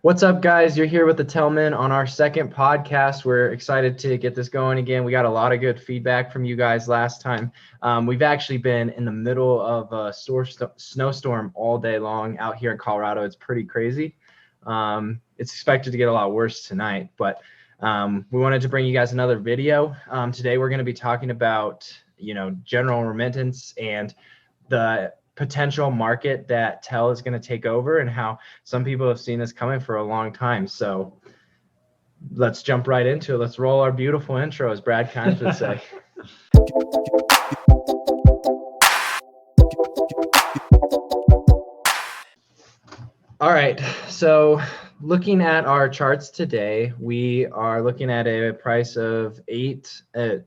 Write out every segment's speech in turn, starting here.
What's up, guys? You're here with the Telman on our second podcast. We're excited to get this going again. We got a lot of good feedback from you guys last time. We've actually been in the middle of a snowstorm all day long out here in Colorado. It's pretty crazy. It's expected to get a lot worse tonight, but we wanted to bring you guys another video. Today we're going to be talking about, general remittance and the potential market that Tel is going to take over and how some people have seen this coming for a long time. So let's jump right into it. Let's roll our beautiful intro, as Brad Kimes would say. All right, so looking at our charts today, we are looking at a price of 8/10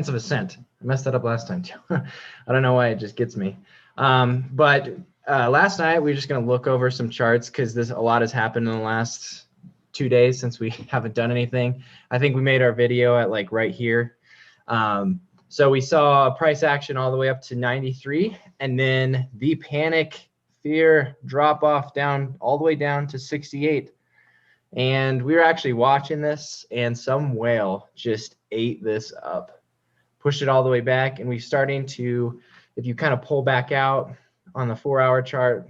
of a cent. I messed that up last time too. I don't know why it just gets me. But last night we were just going to look over some charts because a lot has happened in the last 2 days since we haven't done anything. I think we made our video at like right here. So we saw price action all the way up to 93, and then the panic fear drop off down all the way down to 68. And we were actually watching this, and some whale just ate this up. Pushed it all the way back, and we're starting to, if you kind of pull back out on the 4-hour chart,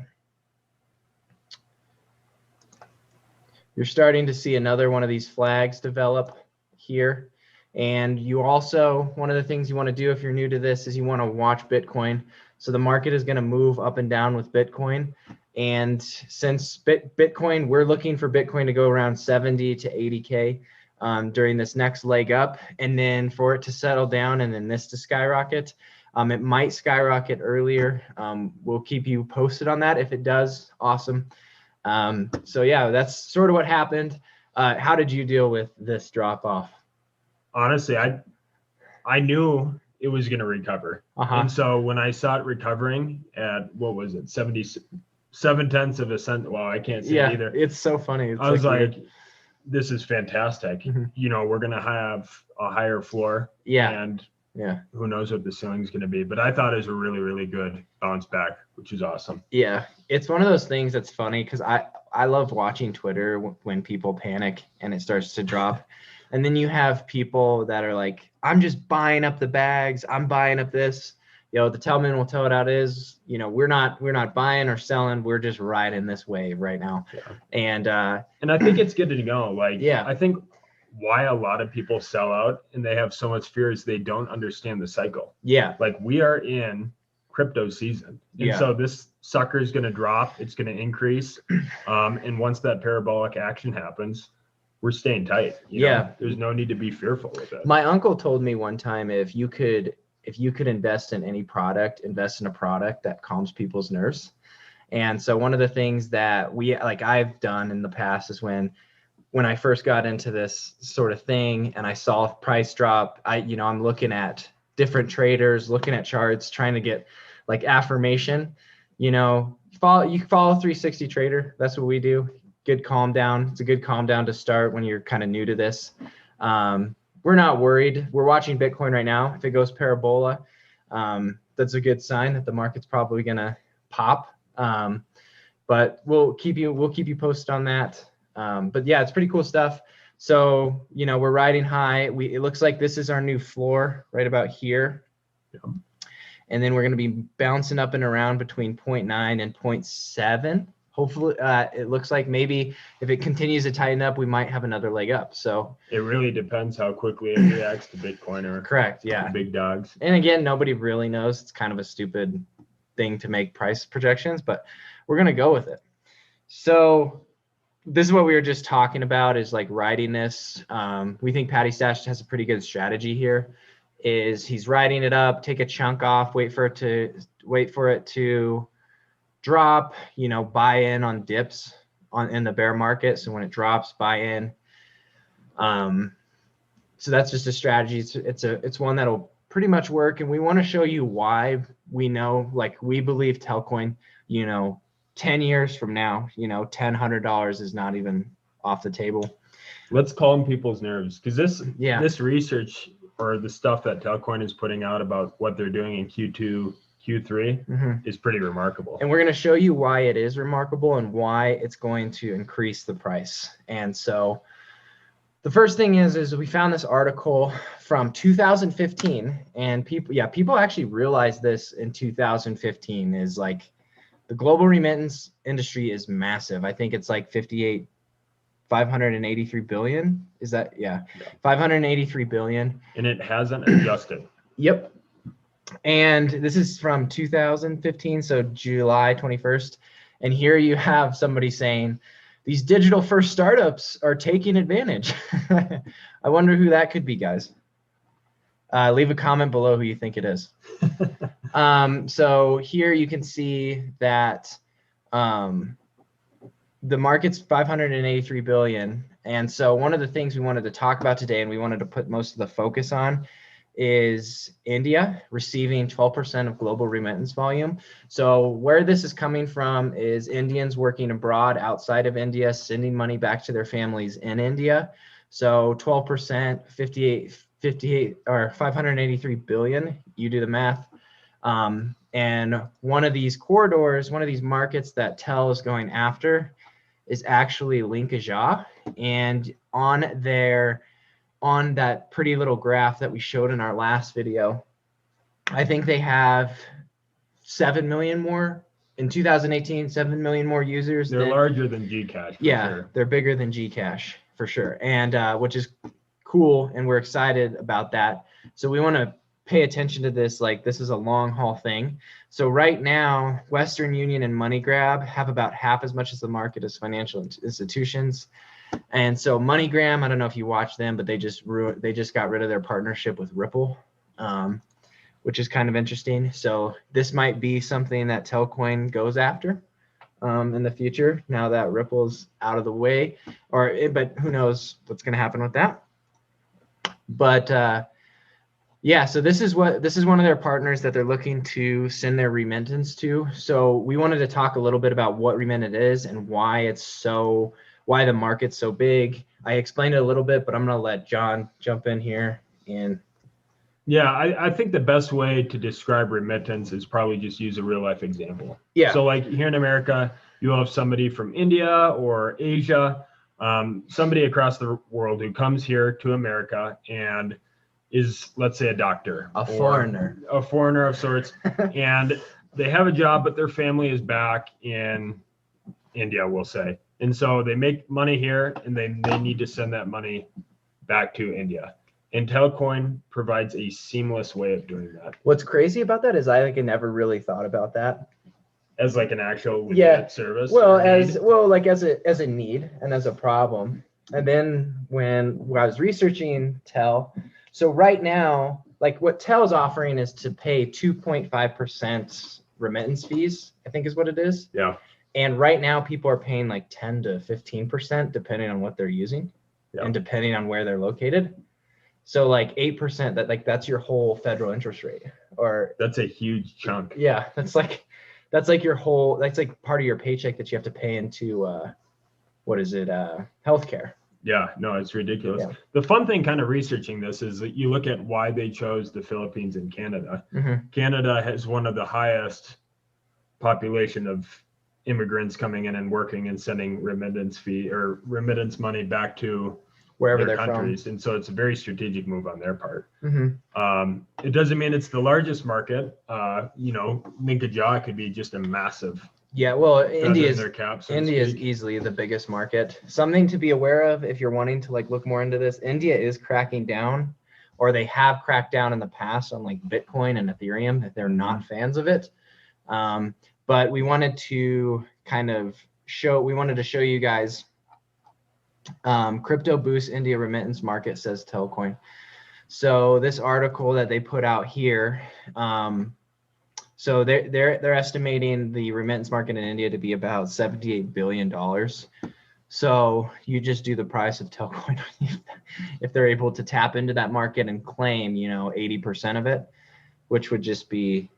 you're starting to see another one of these flags develop here. And you also, one of the things you want to do if you're new to this is you want to watch Bitcoin. So the market is going to move up and down with Bitcoin. And since Bitcoin, we're looking for Bitcoin to go around 70 to 80K. During this next leg up, and then for it to settle down and then this to skyrocket. It might skyrocket earlier. We'll keep you posted on that. If it does, awesome. So yeah, that's sort of what happened. How did you deal with this drop off? Honestly, I knew it was going to recover. And so when I saw it recovering at, what was it, 77/10 of a cent. Well, I can't see it either. It's so funny. I was like, this is fantastic. We're going to have a higher floor. And who knows what the ceiling is going to be. But I thought it was a really, really good bounce back, which is awesome. Yeah, it's one of those things that's funny because I love watching Twitter when people panic and it starts to drop. And then you have people that are like, I'm just buying up the bags. I'm buying up this. The Telman will tell it how it is. We're not buying or selling. We're just riding this wave right now. And I think it's good to know. I think why a lot of people sell out and they have so much fear is they don't understand the cycle. We are in crypto season. And so this sucker is going to drop. It's going to increase. And once that parabolic action happens, we're staying tight. There's no need to be fearful with it. My uncle told me one time, if you could invest in any product, invest in a product that calms people's nerves. And so one of the things that I've done in the past is when I first got into this sort of thing and I saw price drop, I'm looking at different traders, looking at charts, trying to get like affirmation. You follow 360 Trader. That's what we do. Good calm down. It's a good calm down to start when you're kind of new to this. We're not worried. We're watching Bitcoin right now. If it goes parabola, that's a good sign that the market's probably gonna pop. But we'll keep you posted on that. But yeah, it's pretty cool stuff. So we're riding high. It looks like this is our new floor right about here. And then we're gonna be bouncing up and around between 0.9 and 0.7. Hopefully, it looks like maybe if it continues to tighten up, we might have another leg up. So it really depends how quickly it reacts to Bitcoin or correct, yeah, big dogs. And again, nobody really knows. It's kind of a stupid thing to make price projections, but we're gonna go with it. So this is what we were just talking about, is like riding this. We think Patty Stash has a pretty good strategy here. Is he's riding it up, take a chunk off, wait for it to drop, buy in on dips in the bear market. So when it drops, buy in. So that's just a strategy. It's one that'll pretty much work. And we want to show you why we know, we believe Telcoin, 10 years from now, $100 is not even off the table. Let's calm people's nerves, because this research or the stuff that Telcoin is putting out about what they're doing in Q2 Q3 is pretty remarkable. And we're going to show you why it is remarkable and why it's going to increase the price. And so the first thing is we found this article from 2015, and people actually realized this in 2015 is like the global remittance industry is massive. I think it's like 583 billion. Is that? Yeah. 583 billion. And it hasn't adjusted. Yep. And this is from 2015, so July 21st. And here you have somebody saying, these digital first startups are taking advantage. I wonder who that could be, guys. Leave a comment below who you think it is. So here you can see that the market's 583 billion. And so one of the things we wanted to talk about today, and we wanted to put most of the focus on, is India receiving 12% of global remittance volume. So where this is coming from is Indians working abroad outside of India, sending money back to their families in India. So 12%, 58 or 583 billion, you do the math. And one of these corridors, one of these markets that Tel is going after is actually Linkajah. And on that pretty little graph that we showed in our last video, I think they have 7 million more in 2018, 7 million more users. They're larger than Gcash. Yeah, sure. They're bigger than Gcash for sure. And which is cool. And we're excited about that. So we want to pay attention to this. Like, this is a long haul thing. So right now, Western Union and MoneyGrab have about half as much as the market as financial institutions. And so MoneyGram, I don't know if you watch them, but they just got rid of their partnership with Ripple, which is kind of interesting. So this might be something that Telcoin goes after in the future, now that Ripple's out of the way, but who knows what's going to happen with that. But yeah, so this is one of their partners that they're looking to send their remittance to. So we wanted to talk a little bit about what Remittance is and why the market's so big. I explained it a little bit, but I'm going to let John jump in here. And yeah, I think the best way to describe remittance is probably just use a real life example. Yeah. So like here in America, you have somebody from India or Asia, somebody across the world who comes here to America and is, let's say, a doctor. A foreigner of sorts. And they have a job, but their family is back in India, we'll say. And so they make money here and they need to send that money back to India. And Telcoin provides a seamless way of doing that. What's crazy about that is I never really thought about that as like an actual service. Well, as a need and as a problem. And then when I was researching Tel, so right now, like what Tel's offering is to pay 2.5% remittance fees, I think is what it is. Yeah. And right now, people are paying like 10 to 15%, depending on what they're using and depending on where they're located. So like 8%, that's your whole federal interest rate. Or that's a huge chunk. Yeah, that's like your whole. That's like part of your paycheck that you have to pay into healthcare. Yeah, no, it's ridiculous. Yeah. The fun thing kind of researching this is that you look at why they chose the Philippines and Canada. Mm-hmm. Canada has one of the highest population of immigrants coming in and working and sending remittance money back to wherever their they're countries. from. And so it's a very strategic move on their part. Mm-hmm. It doesn't mean it's the largest market. Linkajah could be just a massive. Yeah, well, India is is easily the biggest market. Something to be aware of if you're wanting to look more into this. India is cracking down, or they have cracked down in the past on Bitcoin and Ethereum if they're not fans of it. But we wanted to show you guys crypto boosts India remittance market, says Telcoin. So this article that they put out here, so they're estimating the remittance market in India to be about $78 billion. So you just do the price of Telcoin if they're able to tap into that market and claim 80% of it, which would just be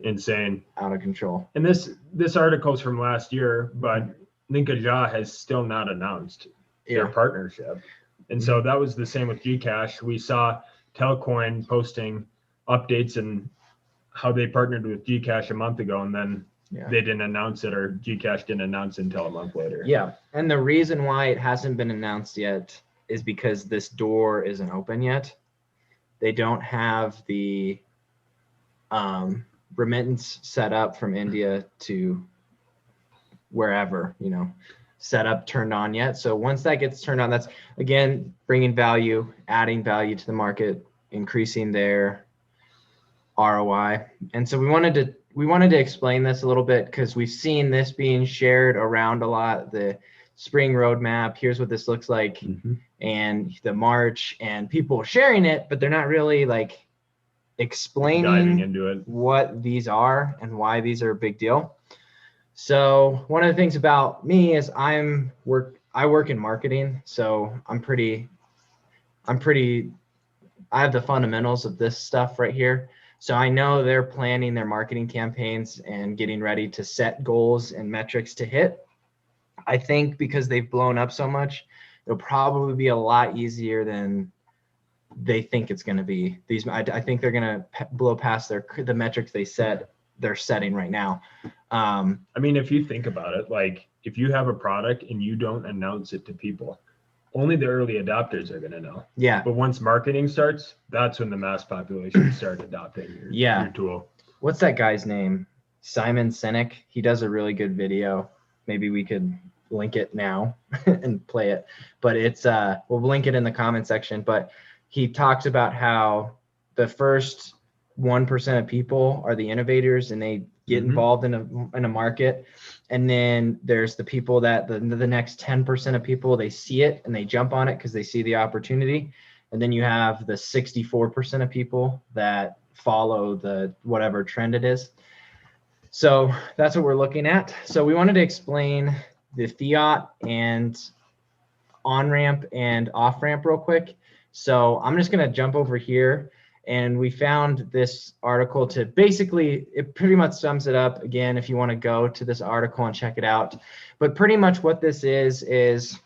insane, out of control. And this article is from last year, but Linkajah has still not announced their partnership. And so that was the same with Gcash. We saw Telcoin posting updates and how they partnered with Gcash a month ago, and then they didn't announce it, or Gcash didn't announce it until a month later. Yeah, and the reason why it hasn't been announced yet is because this door isn't open yet. They don't have the remittance set up from India to wherever, set up, turned on yet. So once that gets turned on, that's again bringing value, adding value to the market, increasing their ROI. And so we wanted to explain this a little bit because we've seen this being shared around a lot. The spring roadmap, here's what this looks like, and the March, and people sharing it, but they're not really like explaining into it, what these are and why these are a big deal. So one of the things about me is I work in marketing, so I have the fundamentals of this stuff right here. So I know they're planning their marketing campaigns and getting ready to set goals and metrics to hit. I think because they've blown up so much, it'll probably be a lot easier than they think it's going to be. I think they're going to blow past the metrics they're setting right now. I mean, if you think about it, like if you have a product and you don't announce it to people, only the early adopters are going to know. Yeah. But once marketing starts, that's when the mass population start adopting your tool. What's that guy's name? Simon Sinek. He does a really good video. Maybe we could link it now and play it. But it's we'll link it in the comment section. But he talks about how the first 1% of people are the innovators, and they get involved in a market. And then there's the people that the next 10% of people, they see it and they jump on it because they see the opportunity. And then you have the 64% of people that follow the whatever trend it is. So that's what we're looking at. So we wanted to explain the fiat and on-ramp and off-ramp real quick. So I'm just going to jump over here. And we found this article to basically, it pretty much sums it up. Again, if you want to go to this article and check it out. But pretty much what this is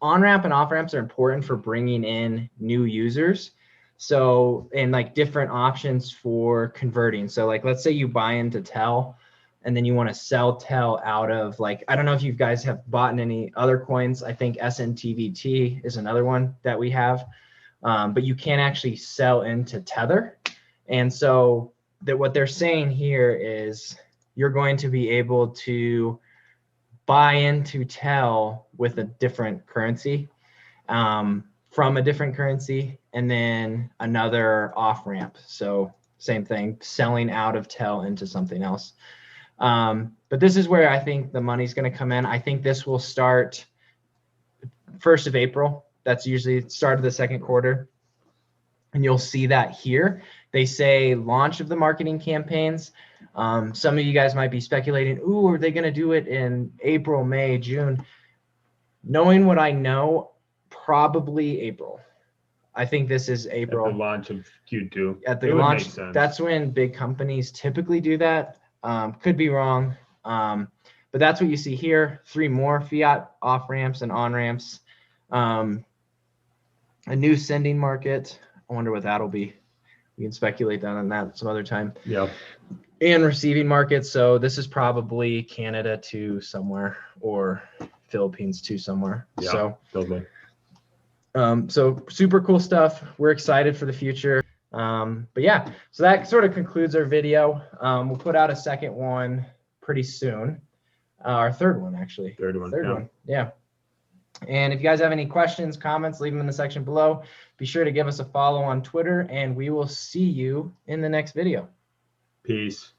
on-ramp and off-ramps are important for bringing in new users. So, and like different options for converting. So like, let's say you buy into Tel, and then you want to sell Tel out of, like, I don't know if you guys have bought in any other coins. I think SNTVT is another one that we have. But you can't actually sell into Tether. And so what they're saying here is you're going to be able to buy into Tel with a different currency, from a different currency, and then another off ramp. So same thing, selling out of Tel into something else. But this is where I think the money's going to come in. I think this will start 1st of April. That's usually the start of the second quarter. And you'll see that here. They say launch of the marketing campaigns. Some of you guys might be speculating, ooh, are they going to do it in April, May, June? Knowing what I know, probably April. I think this is April. At the launch of Q2. At the launch, that's when big companies typically do that. Could be wrong. But that's what you see here. 3 more fiat off-ramps and on-ramps. A new sending market. I wonder what that'll be. We can speculate on that some other time. Yeah. And receiving markets. So this is probably Canada to somewhere, or Philippines to somewhere. Yeah, so totally. So super cool stuff. We're excited for the future. But yeah, so that sort of concludes our video. We'll put out a second one pretty soon. Our third one, actually. Third one. Yeah. And if you guys have any questions, comments, leave them in the section below. Be sure to give us a follow on Twitter, and we will see you in the next video. Peace.